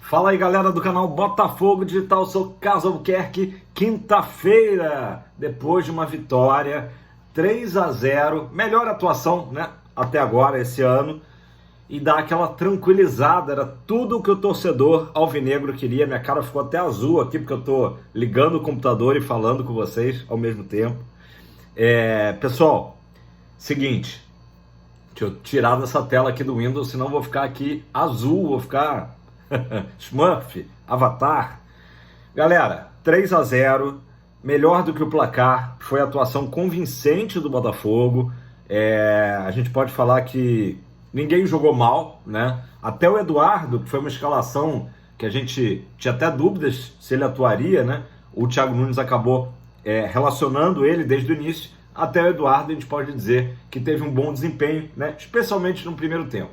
Fala aí, galera do canal Botafogo Digital, sou Carlos Albuquerque. Quinta-feira, depois de uma vitória 3-0, melhor atuação, né, até agora esse ano, e dá aquela tranquilizada. Era tudo o que o torcedor alvinegro queria. Minha cara ficou até azul aqui porque eu tô ligando o computador e falando com vocês ao mesmo tempo. Pessoal, seguinte, deixa eu tirar dessa tela aqui do Windows, senão vou ficar aqui azul, vou ficar Smurf, Avatar. Galera, 3-0, melhor do que o placar, foi a atuação convincente do Botafogo. A gente pode falar que ninguém jogou mal, né? Até o Eduardo, que foi uma escalação que a gente tinha até dúvidas se ele atuaria, né? O Thiago Nunes acabou relacionando ele desde o início. Até o Eduardo, a gente pode dizer que teve um bom desempenho, né? Especialmente no primeiro tempo.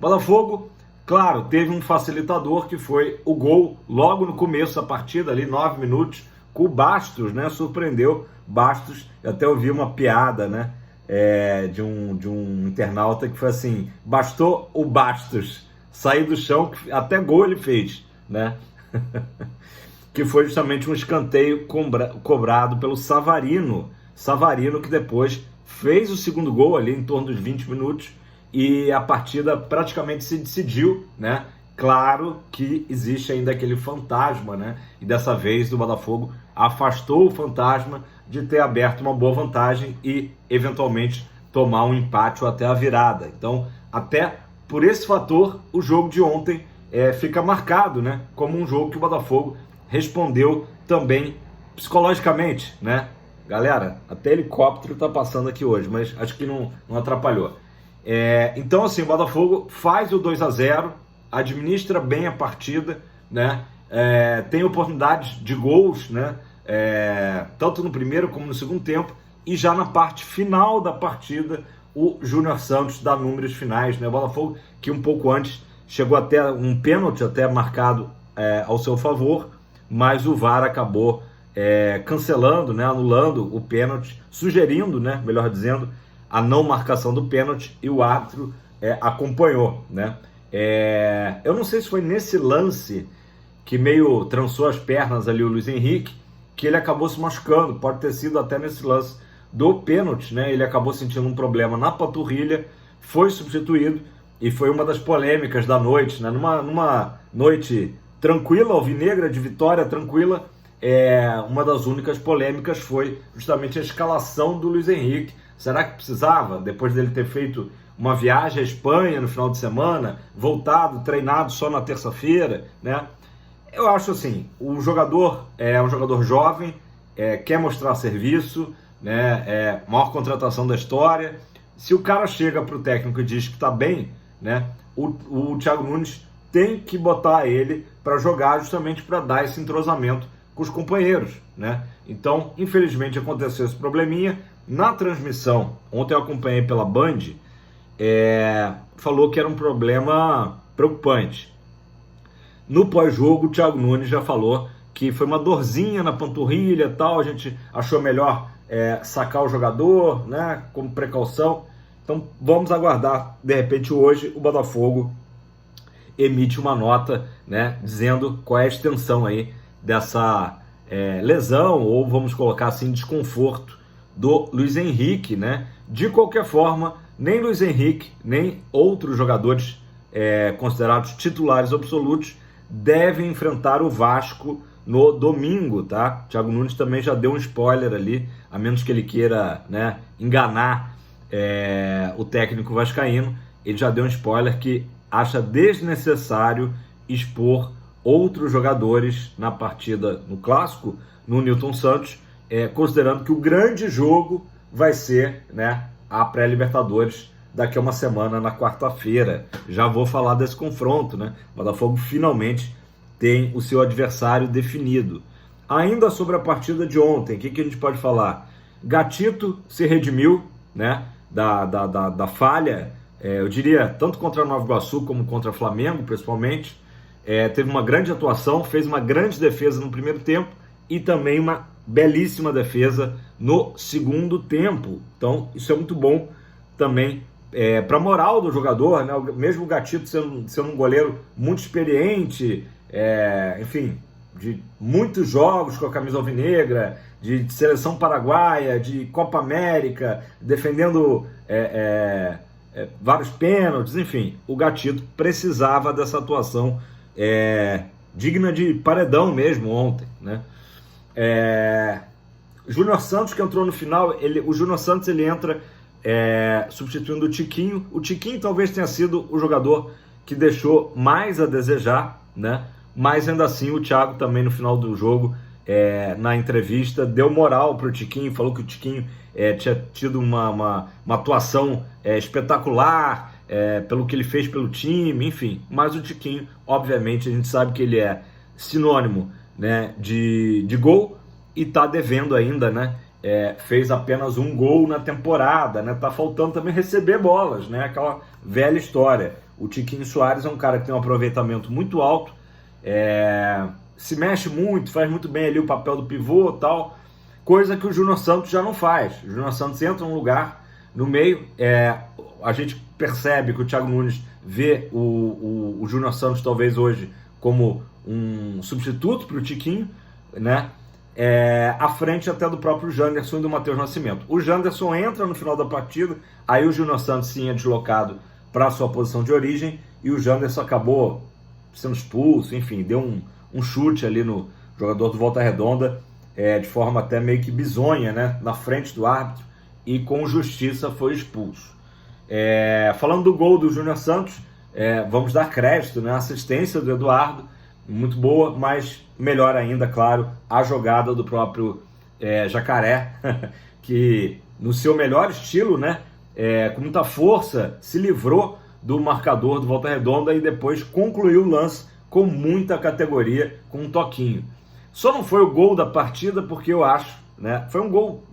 Botafogo, claro, teve um facilitador que foi o gol logo no começo da partida, ali 9 minutos, com o Bastos, né? Surpreendeu Bastos. Eu até ouvi uma piada, né? De um internauta que foi assim: bastou o Bastos sair do chão, até gol ele fez, né? Que foi justamente um escanteio cobrado pelo Savarino, que depois fez o segundo gol ali em torno dos 20 minutos, e a partida praticamente se decidiu, né? Claro que existe ainda aquele fantasma, né? E dessa vez o Botafogo afastou o fantasma de ter aberto uma boa vantagem e eventualmente tomar um empate ou até a virada. Então, até por esse fator, o jogo de ontem fica marcado, né? Como um jogo que o Botafogo respondeu também psicologicamente, né? Galera, até helicóptero tá passando aqui hoje, mas acho que não atrapalhou. Então, assim, o Botafogo faz o 2-0, administra bem a partida, né? Tem oportunidades de gols, né? Tanto no primeiro como no segundo tempo, e já na parte final da partida, o Júnior Santos dá números finais, né? O Botafogo, que um pouco antes chegou até um pênalti até marcado ao seu favor, mas o VAR acabou cancelando, né? Anulando o pênalti, sugerindo, né? Melhor dizendo, a não marcação do pênalti, e o árbitro acompanhou, né? Eu não sei se foi nesse lance que meio trançou as pernas ali o Luiz Henrique, que ele acabou se machucando. Pode ter sido até nesse lance do pênalti, né? Ele acabou sentindo um problema na panturrilha, foi substituído, e foi uma das polêmicas da noite, né? Numa noite tranquila, alvinegra, de vitória tranquila, uma das únicas polêmicas foi justamente a escalação do Luiz Henrique. Será que precisava, depois dele ter feito uma viagem à Espanha no final de semana, voltado, treinado só na terça-feira, né? Eu acho assim, o jogador é um jogador jovem, quer mostrar serviço, né? Maior contratação da história. Se o cara chega para o técnico e diz que está bem, né? O Thiago Nunes tem que botar ele para jogar, justamente para dar esse entrosamento com os companheiros, né? Então, infelizmente, aconteceu esse probleminha. Na transmissão, ontem eu acompanhei pela Band, falou que era um problema preocupante. No pós-jogo, o Thiago Nunes já falou que foi uma dorzinha na panturrilha e tal, a gente achou melhor sacar o jogador, né, como precaução. Então vamos aguardar, de repente hoje o Botafogo emite uma nota, né, dizendo qual é a extensão aí dessa lesão, ou vamos colocar assim, desconforto do Luiz Henrique, né? De qualquer forma, nem Luiz Henrique, nem outros jogadores considerados titulares absolutos devem enfrentar o Vasco no domingo, tá? Thiago Nunes também já deu um spoiler ali, a menos que ele queira, né, enganar o técnico vascaíno. Ele já deu um spoiler que acha desnecessário expor outros jogadores na partida, no clássico, no Newton Santos, considerando que o grande jogo vai ser, né, a pré-Libertadores daqui a uma semana, na quarta-feira. Já vou falar desse confronto, né? O Botafogo finalmente tem o seu adversário definido. Ainda sobre a partida de ontem, o que a gente pode falar? Gatito se redimiu, né, da falha, eu diria, tanto contra o Nova Iguaçu como contra o Flamengo, principalmente. Teve uma grande atuação, fez uma grande defesa no primeiro tempo e também uma belíssima defesa no segundo tempo. Então isso é muito bom também para a moral do jogador, né? Mesmo o Gatito sendo um goleiro muito experiente, enfim, de muitos jogos com a camisa alvinegra, de seleção paraguaia, de Copa América, defendendo vários pênaltis, enfim, o Gatito precisava dessa atuação digna de paredão mesmo ontem, né? Júnior Santos, que entrou no final, o Júnior Santos ele entra substituindo o Tiquinho. O Tiquinho talvez tenha sido o jogador que deixou mais a desejar, né? Mas ainda assim o Thiago também no final do jogo, na entrevista, deu moral para o Tiquinho, falou que o Tiquinho tinha tido uma atuação espetacular, pelo que ele fez pelo time, enfim. Mas o Tiquinho, obviamente, a gente sabe que ele é sinônimo, né, de gol e tá devendo ainda, né? Fez apenas um gol na temporada, né? Tá faltando também receber bolas, né? Aquela velha história. O Tiquinho Soares é um cara que tem um aproveitamento muito alto, se mexe muito, faz muito bem ali o papel do pivô e tal, coisa que o Júnior Santos já não faz. O Júnior Santos entra num lugar no meio, a gente percebe que o Thiago Nunes vê o Júnior Santos talvez hoje como um substituto para o Tiquinho, né? À frente até do próprio Janderson e do Matheus Nascimento. O Janderson entra no final da partida, aí o Júnior Santos sim é deslocado para a sua posição de origem e o Janderson acabou sendo expulso, enfim, deu um chute ali no jogador do Volta Redonda, de forma até meio que bizonha, né, na frente do árbitro, e com justiça foi expulso. Falando do gol do Júnior Santos, vamos dar crédito, né, a assistência do Eduardo, muito boa, mas melhor ainda, claro, a jogada do próprio Jacaré, que no seu melhor estilo, né, com muita força, se livrou do marcador do Volta Redonda e depois concluiu o lance com muita categoria, com um toquinho. Só não foi o gol da partida porque eu acho, né, foi um gol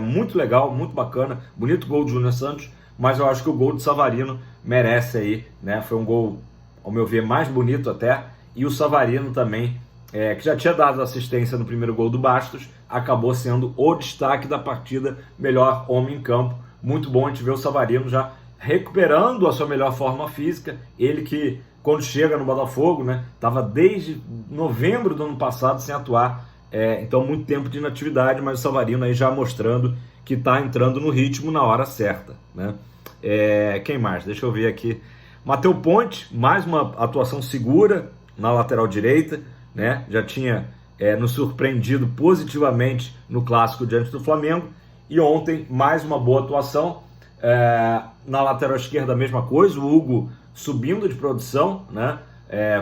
muito legal, muito bacana, bonito gol do Júnior Santos, mas eu acho que o gol do Savarino merece aí, né, foi um gol, ao meu ver, mais bonito até, e o Savarino também, que já tinha dado assistência no primeiro gol do Bastos, acabou sendo o destaque da partida, melhor homem em campo. Muito bom a gente ver o Savarino já recuperando a sua melhor forma física, ele que quando chega no Botafogo, né, estava desde novembro do ano passado sem atuar, então muito tempo de inatividade, mas o Savarino aí já mostrando que está entrando no ritmo na hora certa, né? Quem mais? Deixa eu ver aqui. Matheus Ponte, mais uma atuação segura na lateral direita, né? Já tinha nos surpreendido positivamente no clássico diante do Flamengo, e ontem mais uma boa atuação. Na lateral esquerda a mesma coisa, o Hugo subindo de produção, né?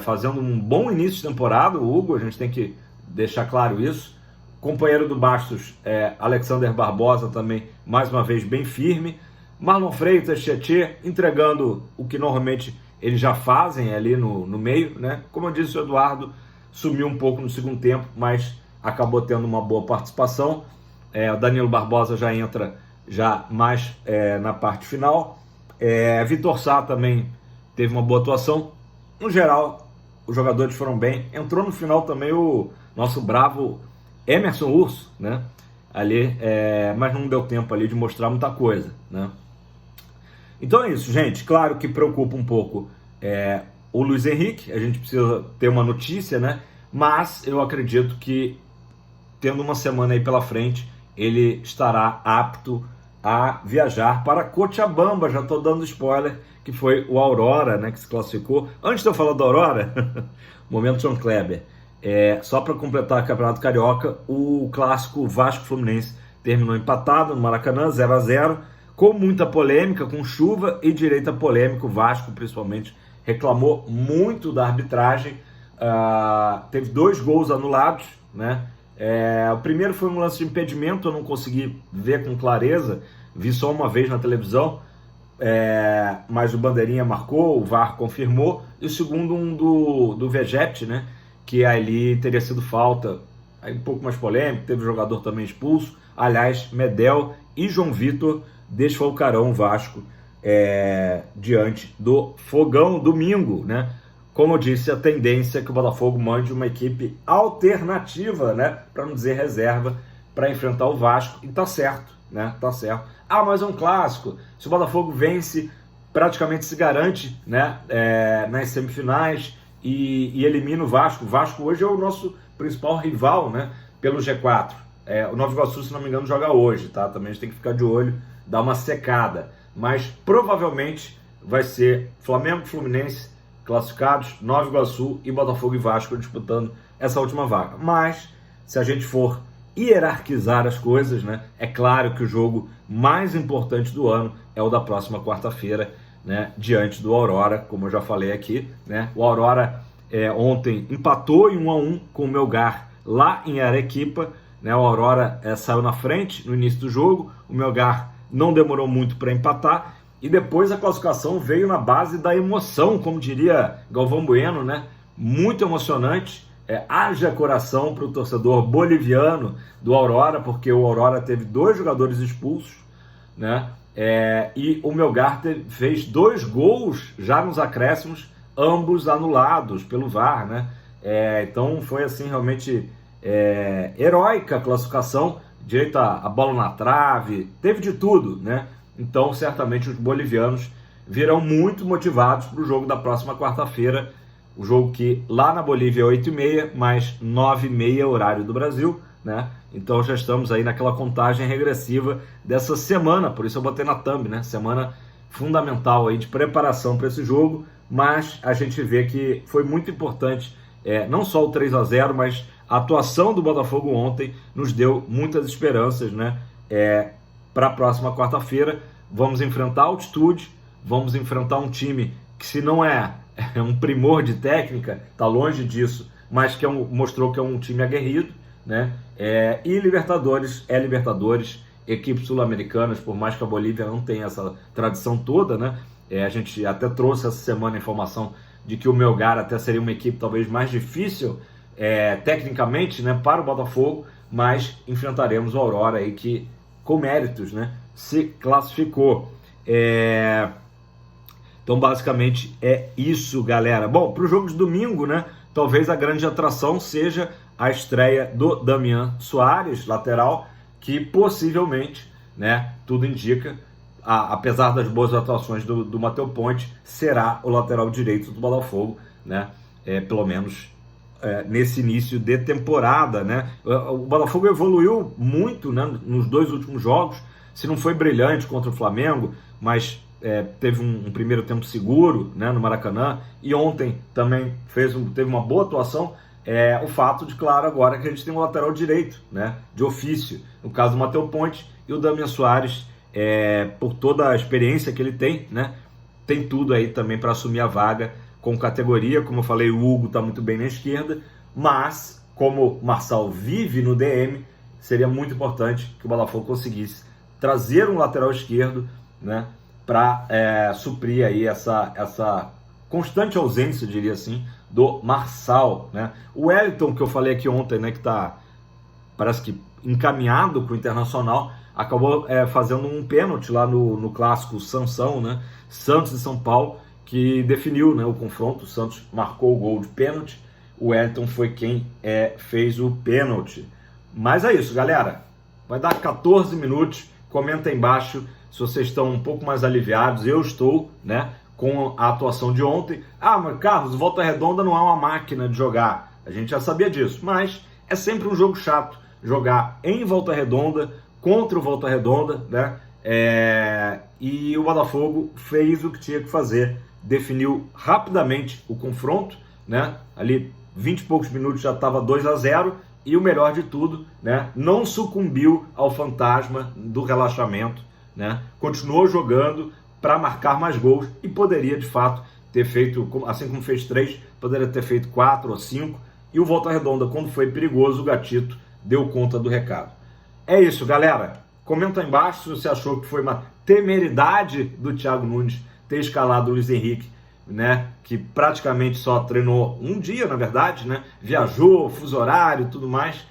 Fazendo um bom início de temporada, o Hugo, a gente tem que deixar claro isso. Companheiro do Bastos, Alexander Barbosa também, mais uma vez bem firme. Marlon Freitas, Tietê, entregando o que normalmente eles já fazem ali no meio, né? Como eu disse, o Eduardo sumiu um pouco no segundo tempo, mas acabou tendo uma boa participação. O Danilo Barbosa já entra já mais na parte final. Vitor Sá também teve uma boa atuação. No geral, os jogadores foram bem. Entrou no final também o nosso bravo Emerson Urso, né? Ali, mas não deu tempo ali de mostrar muita coisa, né? Então é isso, gente. Claro que preocupa um pouco o Luiz Henrique. A gente precisa ter uma notícia, né? Mas eu acredito que, tendo uma semana aí pela frente, ele estará apto a viajar para Cochabamba. Já estou dando spoiler, que foi o Aurora, né, que se classificou. Antes de eu falar do Aurora, momento João Kleber. Só para completar o Campeonato Carioca, o clássico Vasco-Fluminense terminou empatado no Maracanã, 0-0, com muita polêmica, com chuva e direita polêmica. O Vasco, principalmente, reclamou muito da arbitragem. Teve 2 gols anulados, né? O primeiro foi um lance de impedimento, eu não consegui ver com clareza, vi só uma vez na televisão, mas o Bandeirinha marcou, o VAR confirmou. E o segundo, um do Vegete, né? Que ali teria sido falta, aí um pouco mais polêmico, teve jogador também expulso. Aliás, Medel e João Vitor desfalcarão o Vasco diante do Fogão domingo, né? Como eu disse, a tendência é que o Botafogo mande uma equipe alternativa, né? Para não dizer reserva, para enfrentar o Vasco. E tá certo, né? Tá certo. Mas é um clássico. Se o Botafogo vence, praticamente se garante, né? Nas semifinais. e elimina o Vasco. O Vasco hoje é o nosso principal rival, né, pelo G4. O Nova Iguaçu, se não me engano, joga hoje, tá? Também a gente tem que ficar de olho, dar uma secada. Mas provavelmente vai ser Flamengo e Fluminense classificados, Nova Iguaçu e Botafogo e Vasco disputando essa última vaga. Mas, se a gente for hierarquizar as coisas, né, é claro que o jogo mais importante do ano é o da próxima quarta-feira, né, diante do Aurora, como eu já falei aqui, né? O Aurora ontem empatou em 1-1 com o Melgar lá em Arequipa, né? O Aurora saiu na frente no início do jogo, o Melgar não demorou muito para empatar, e depois a classificação veio na base da emoção, como diria Galvão Bueno, né? Muito emocionante. Haja coração para o torcedor boliviano do Aurora, porque o Aurora teve 2 jogadores expulsos, né? E o Melgar fez 2 gols já nos acréscimos, ambos anulados pelo VAR, né? Então foi assim realmente heróica a classificação, direito a bola na trave, teve de tudo, né? Então certamente os bolivianos virão muito motivados para o jogo da próxima quarta-feira, o jogo que lá na Bolívia é 8h30, mas 9h30 horário do Brasil, né? Então já estamos aí naquela contagem regressiva dessa semana, por isso eu botei na thumb, né? Semana fundamental aí de preparação para esse jogo, mas a gente vê que foi muito importante, não só o 3-0, mas a atuação do Botafogo ontem nos deu muitas esperanças, né? Para a próxima quarta-feira, vamos enfrentar a altitude, vamos enfrentar um time que, se não é um primor de técnica, está longe disso, mas que mostrou que é um time aguerrido, né? E Libertadores, equipes sul-americanas, por mais que a Bolívia não tenha essa tradição toda, né? A gente até trouxe essa semana a informação de que o Melgar até seria uma equipe talvez mais difícil tecnicamente, né, para o Botafogo, mas enfrentaremos o Aurora aí que, com méritos, né, se classificou. Então basicamente é isso, galera. Bom, para o jogo de domingo, né, talvez a grande atração seja a estreia do Damian Soares, lateral, que possivelmente, né, tudo indica, apesar das boas atuações do Matheus Ponte, será o lateral direito do Botafogo, né, pelo menos nesse início de temporada, né? O Botafogo evoluiu muito, né, nos 2 últimos jogos, se não foi brilhante contra o Flamengo, mas teve um primeiro tempo seguro, né, no Maracanã, e ontem também teve uma boa atuação. O fato de, claro, agora que a gente tem um lateral direito, né, de ofício, no caso do Matheus Ponte, e o Damian Soares, por toda a experiência que ele tem, né, tem tudo aí também para assumir a vaga com categoria. Como eu falei, o Hugo está muito bem na esquerda, mas como o Marçal vive no DM, seria muito importante que o Botafogo conseguisse trazer um lateral esquerdo, né, para suprir aí essa constante ausência, eu diria assim, do Marçal, né? O Wellington, que eu falei aqui ontem, né, que parece que encaminhado com o Internacional, acabou fazendo um pênalti lá no clássico Sansão, né, Santos e São Paulo, que definiu, né, o confronto. O Santos marcou o gol de pênalti, o Wellington foi quem fez o pênalti. Mas é isso, galera, vai dar 14 minutos, comenta aí embaixo se vocês estão um pouco mais aliviados. Eu estou, né, com a atuação de ontem. Mas Carlos, Volta Redonda não é uma máquina de jogar, a gente já sabia disso, mas é sempre um jogo chato jogar em Volta Redonda, contra o Volta Redonda, né? E o Botafogo fez o que tinha que fazer, definiu rapidamente o confronto, né? Ali 20 e poucos minutos já estava 2-0, e o melhor de tudo, né, não sucumbiu ao fantasma do relaxamento, né? Continuou jogando para marcar mais gols e poderia de fato ter feito, assim como fez 3, poderia ter feito 4 ou 5, e o Volta Redonda, quando foi perigoso, o Gatito deu conta do recado. É isso, galera. Comenta aí embaixo se você achou que foi uma temeridade do Thiago Nunes ter escalado o Luiz Henrique, né, que praticamente só treinou um dia, na verdade, né, viajou, fuso horário e tudo mais,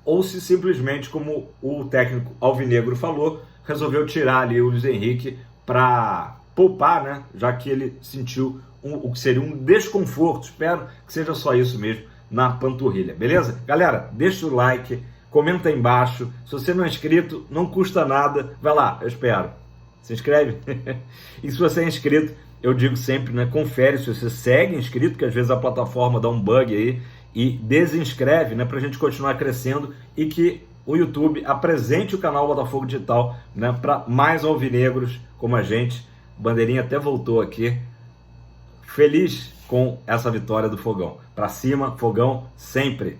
ou se simplesmente, como o técnico alvinegro falou, resolveu tirar ali o Luiz Henrique para poupar, né, já que ele sentiu o que seria um desconforto. Espero que seja só isso mesmo na panturrilha, beleza? Galera, deixa o like, comenta aí embaixo. Se você não é inscrito, não custa nada, vai lá, eu espero. Se inscreve. E se você é inscrito, eu digo sempre, né, confere se você segue inscrito, que às vezes a plataforma dá um bug aí, e desinscreve, né, para a gente continuar crescendo e que o YouTube apresente o canal Botafogo Digital, né, para mais alvinegros como a gente. Bandeirinha até voltou aqui, feliz com essa vitória do Fogão. Para cima, Fogão sempre!